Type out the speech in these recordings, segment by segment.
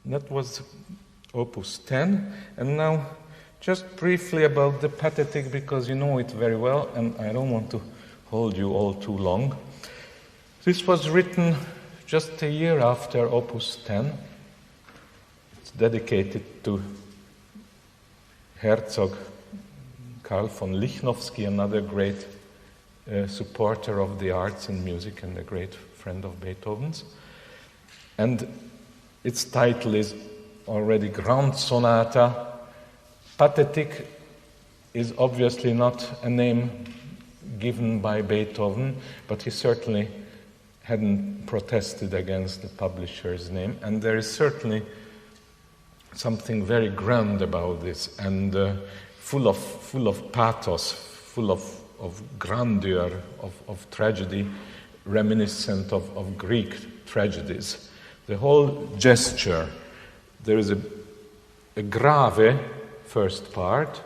That was Opus 10. And now, just briefly about the Pathétique, because you know it very well, and I don't want to hold you all too long. This was written just a year after Opus 10. It's dedicated to Herzog Karl von Lichnowsky, another great supporter of the arts and music and a great friend of Beethoven's. And its title is already Grand Sonata. Pathétique is obviously not a name given by Beethoven, but he certainly hadn't protested against the publisher's name, and there is certainly something very grand about this, and full of pathos, full of grandeur, of tragedy, reminiscent of Greek tragedies. The whole gesture, there is a grave first part,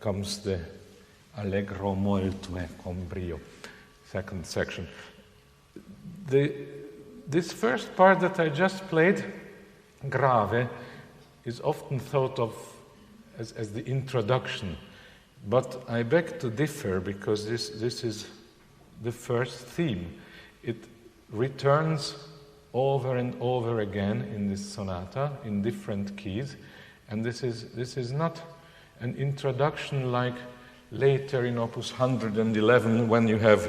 comes the Allegro molto e con brio, second section. This first part that I just played, grave, is often thought of as the introduction, but I beg to differ because this is the first theme. It returns over and over again in this sonata in different keys, and this is not an introduction like later in Opus 111 when you have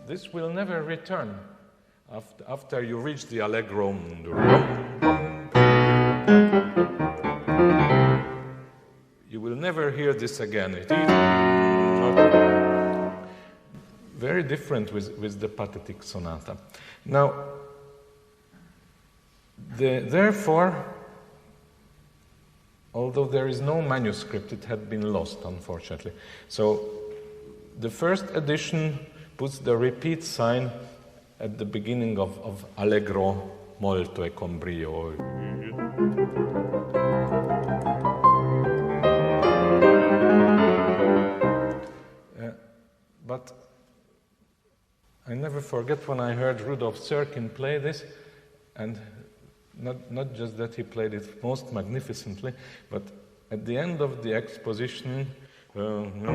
this will never return after you reach the Allegro. You will never hear this again. Very different with the Pathétique sonata. Now, therefore, although there is no manuscript, it had been lost, unfortunately. So, the first edition puts the repeat sign at the beginning of Allegro molto e con brio. But I never forget when I heard Rudolf Serkin play this, and not just that he played it most magnificently, but at the end of the exposition, and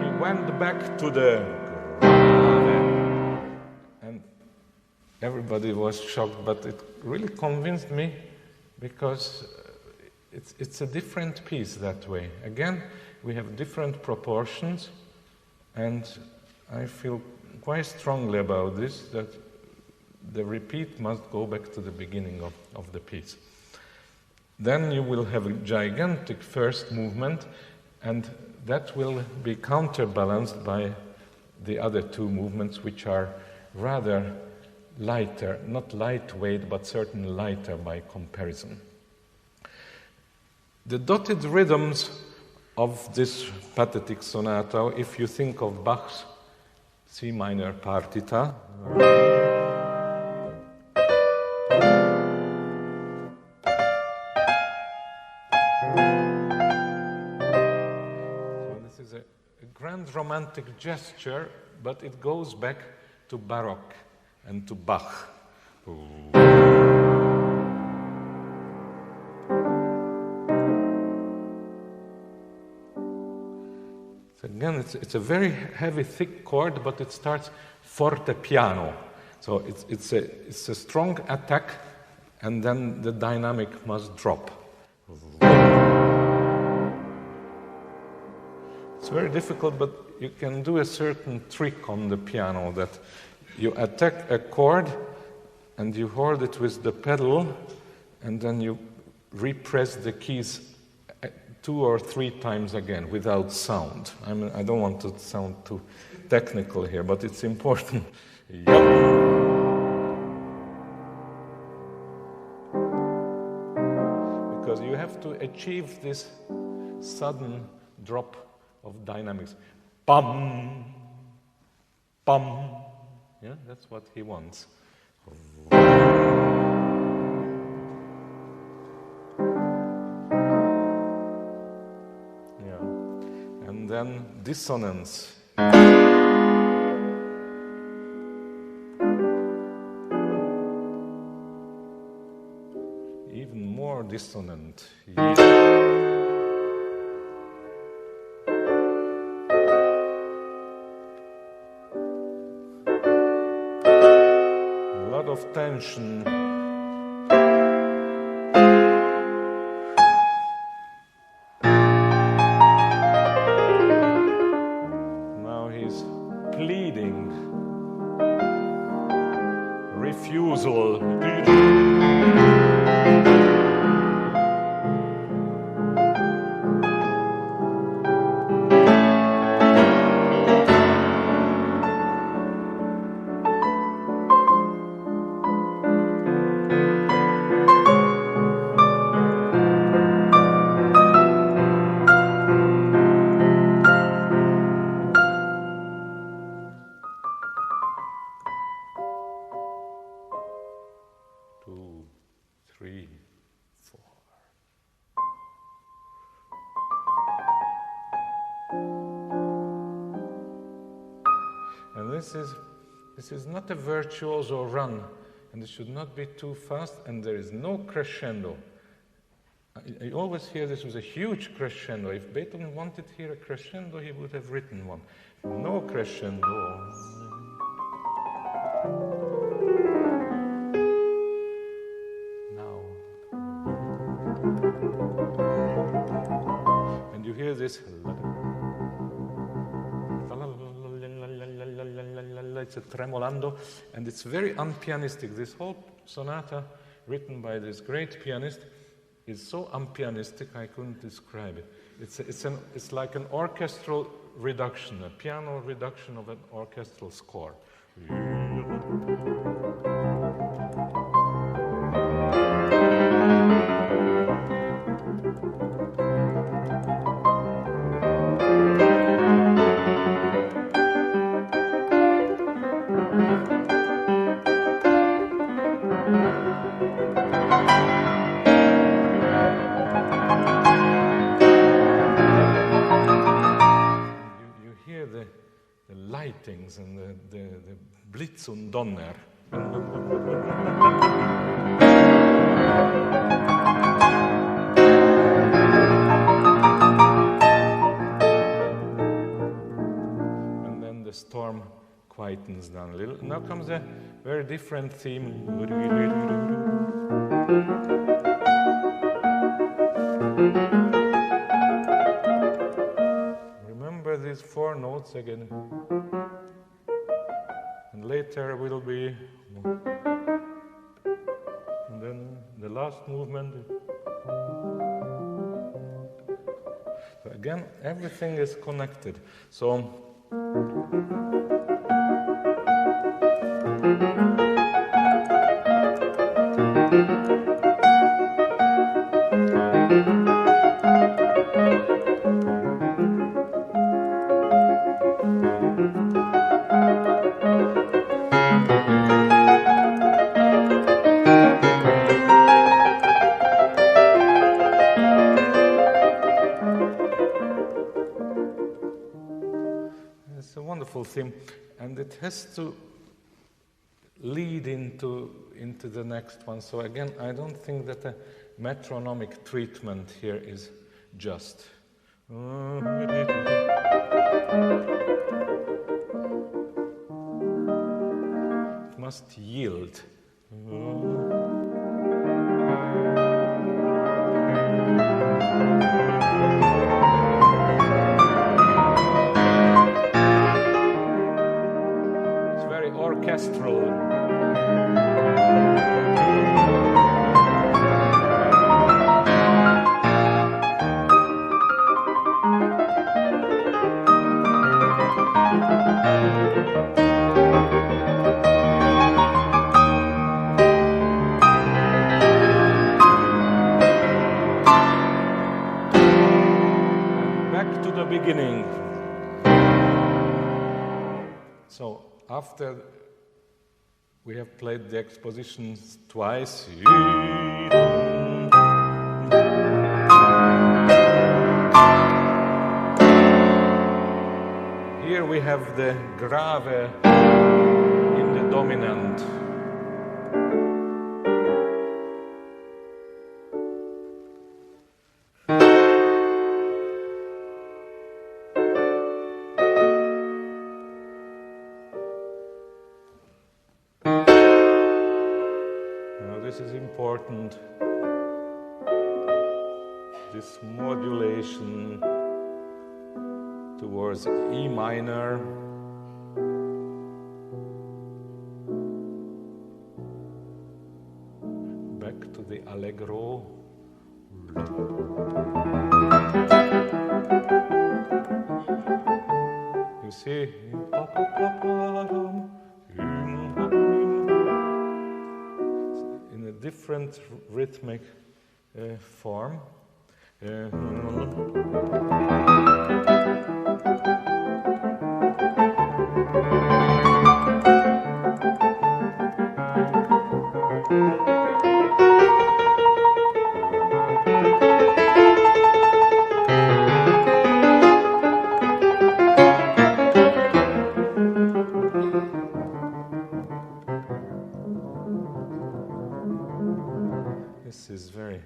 he went back to the and everybody was shocked, but it really convinced me because it's a different piece that way. Again, we have different proportions, and I feel quite strongly about this, that the repeat must go back to the beginning of the piece. Then you will have a gigantic first movement, and that will be counterbalanced by the other two movements, which are rather lighter, not lightweight, but certainly lighter by comparison. The dotted rhythms of this Pathétique sonata, if you think of Bach's C minor partita, so this is a grand romantic gesture, but it goes back to Baroque and to Bach. Again, it's a very heavy, thick chord, but it starts forte piano. So it's a strong attack, and then the dynamic must drop. It's very difficult, but you can do a certain trick on the piano that you attack a chord, and you hold it with the pedal, and then you repress the keys 2 or 3 times again without sound. I don't want to sound too technical here, but it's important. Because you have to achieve this sudden drop of dynamics. Bum, bum. Yeah, that's what he wants. And then dissonance. Even more dissonant. A lot of tension. Refusal. This is not a virtuoso run, and it should not be too fast, and there is no crescendo. I always hear this was a huge crescendo. If Beethoven wanted here a crescendo, he would have written one. No crescendo. Now. And you hear this. It's a tremolando, and it's very unpianistic. This whole sonata, written by this great pianist, is so unpianistic I couldn't describe it. It's like an orchestral reduction, a piano reduction of an orchestral score. And the Blitz und Donner. And then the storm quietens down a little. Now comes a very different theme. Remember these 4 notes again. And later will be, and then the last movement. So again, everything is connected. So Theme, and it has to lead into the next one. So again, I don't think that a metronomic treatment here is just. It must yield. Orchestral. And back to the beginning. So after we have played the expositions twice. Here we have the grave in the dominant. This is important, this modulation towards E minor. Back to the allegro. You see? Different rhythmic form. This is very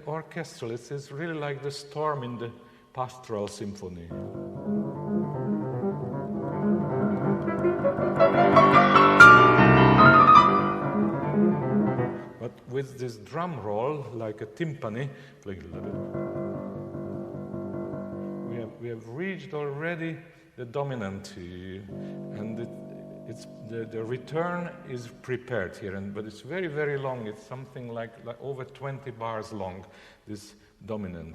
orchestral. It is really like the storm in the pastoral symphony. But with this drum roll, like a timpani, we have reached already the dominant, and the return is prepared here, but it's very, very long. It's something like over 20 bars long, this dominant.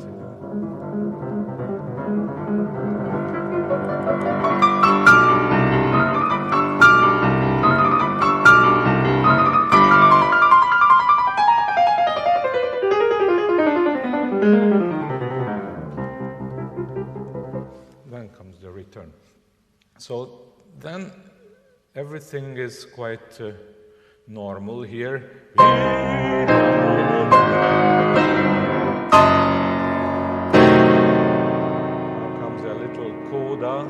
Then comes the return. So then everything is quite normal here. Now comes a little coda.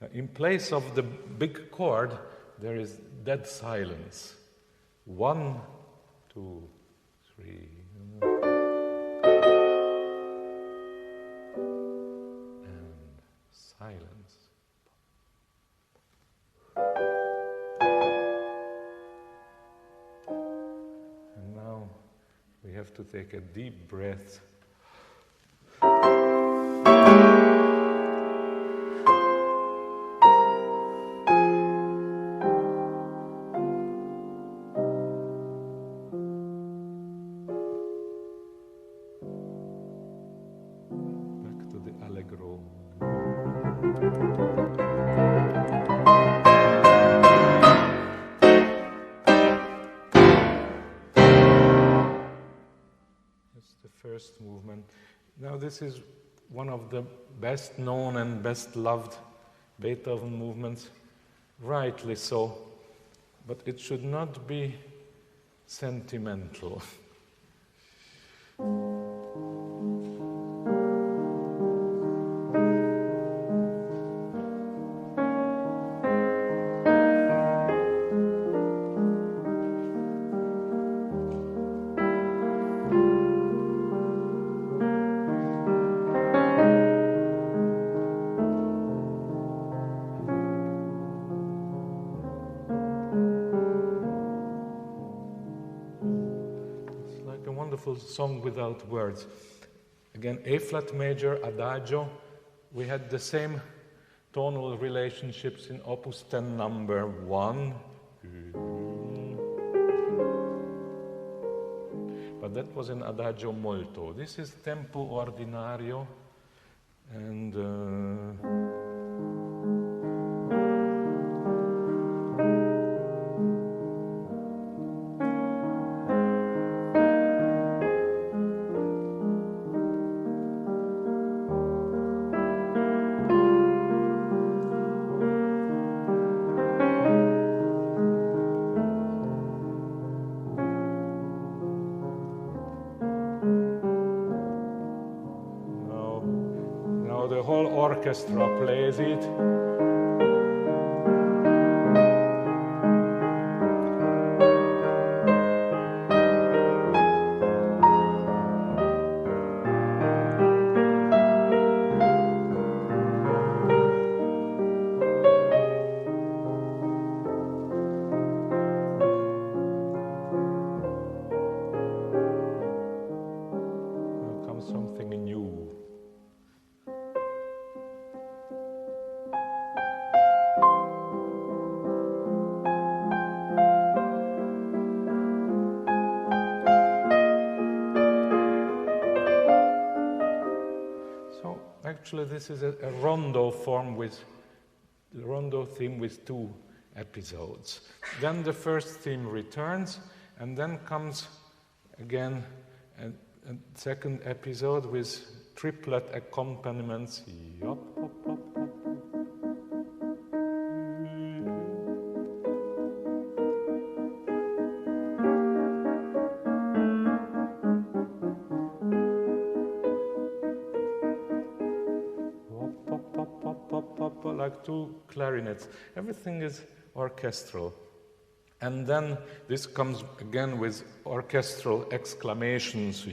Now, in place of the big chord, there is dead silence. 1, 2, 3. Silence. And now we have to take a deep breath. Back to the allegro. That's the first movement. Now this is one of the best known and best loved Beethoven movements, rightly so, but it should not be sentimental. Song without words. Again, A flat major, adagio. We had the same tonal relationships in Opus 10 number 1. But that was in adagio molto. This is tempo ordinario and orchestra plays it. Now comes something new. Actually, this is a rondo form with the rondo theme with 2 episodes. Then the first theme returns, and then comes again a second episode with triplet accompaniments. Like 2 clarinets. Everything is orchestral. And then this comes again with orchestral exclamations.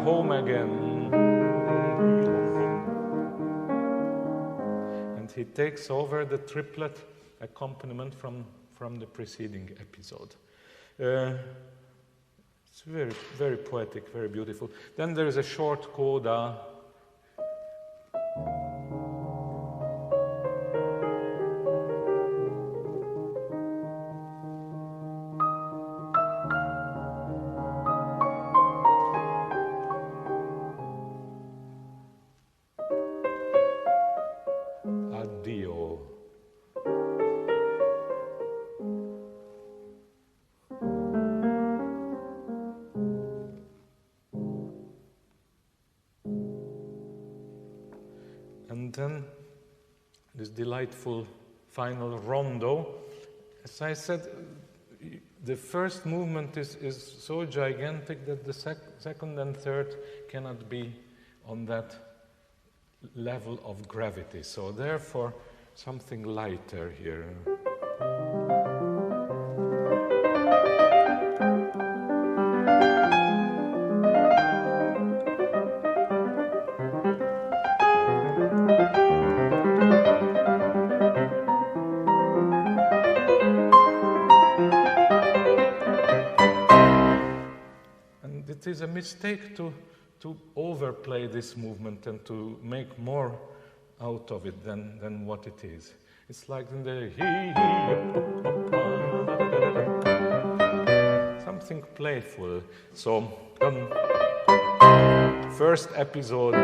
Home again. And he takes over the triplet accompaniment from the preceding episode. It's very, very poetic, very beautiful. Then there is a short coda. And then this delightful final rondo. As I said, the first movement is so gigantic that the second and third cannot be on that level of gravity. So therefore, something lighter here. it is a mistake to overplay this movement and to make more out of it than what it is. It's like in the something playful. So, first episode.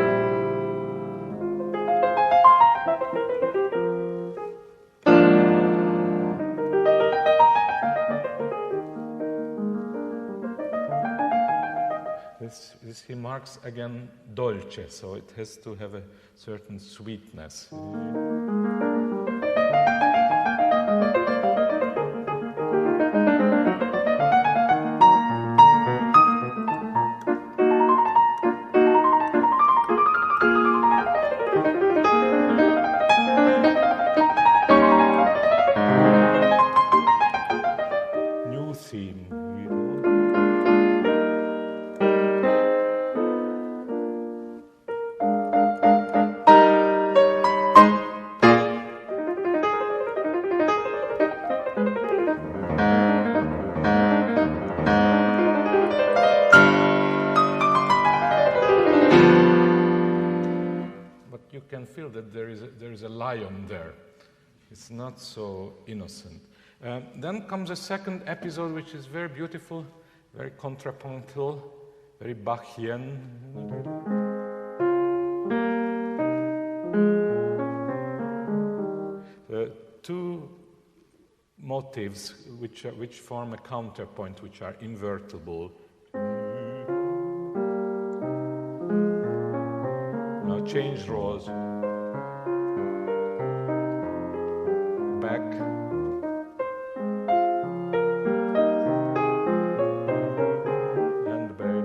This he marks again dolce, so it has to have a certain sweetness. New theme. Feel that there is a lion there. It's not so innocent. Then comes a second episode, which is very beautiful, very contrapuntal, very Bachian. Two motives which form a counterpoint, which are invertible. Now change roles. Back. And back.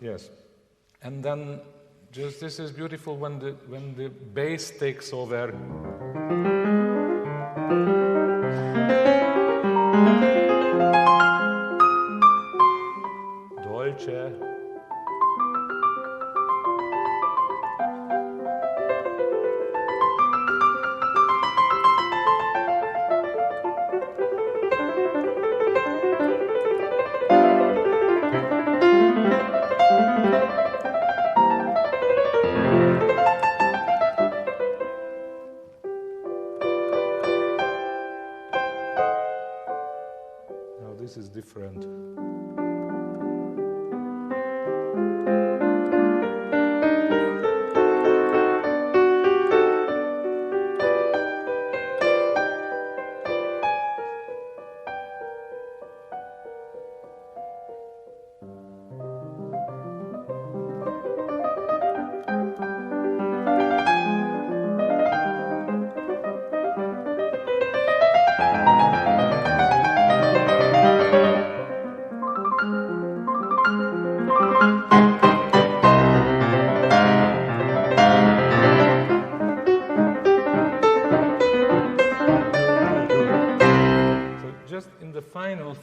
Yes, and then just this is beautiful when the bass takes over. Dolce. This is different.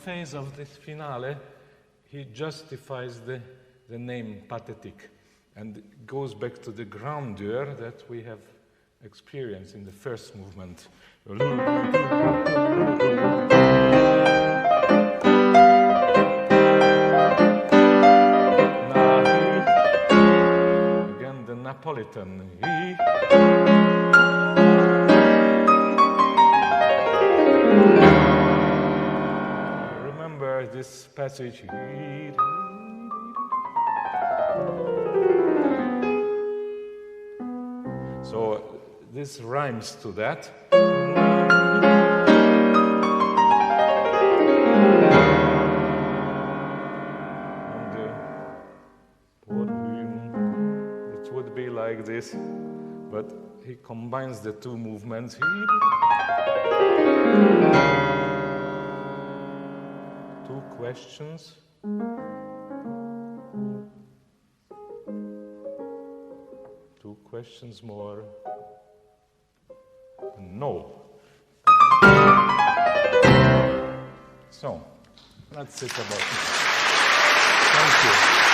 Phase of this finale, he justifies the name Pathétique and goes back to the grandeur that we have experienced in the first movement. Again, the Napolitan. This passage. So this rhymes to that. And it would be like this. but he combines the two movements. Two questions. Two questions more. No. So, that's it about it. Thank you.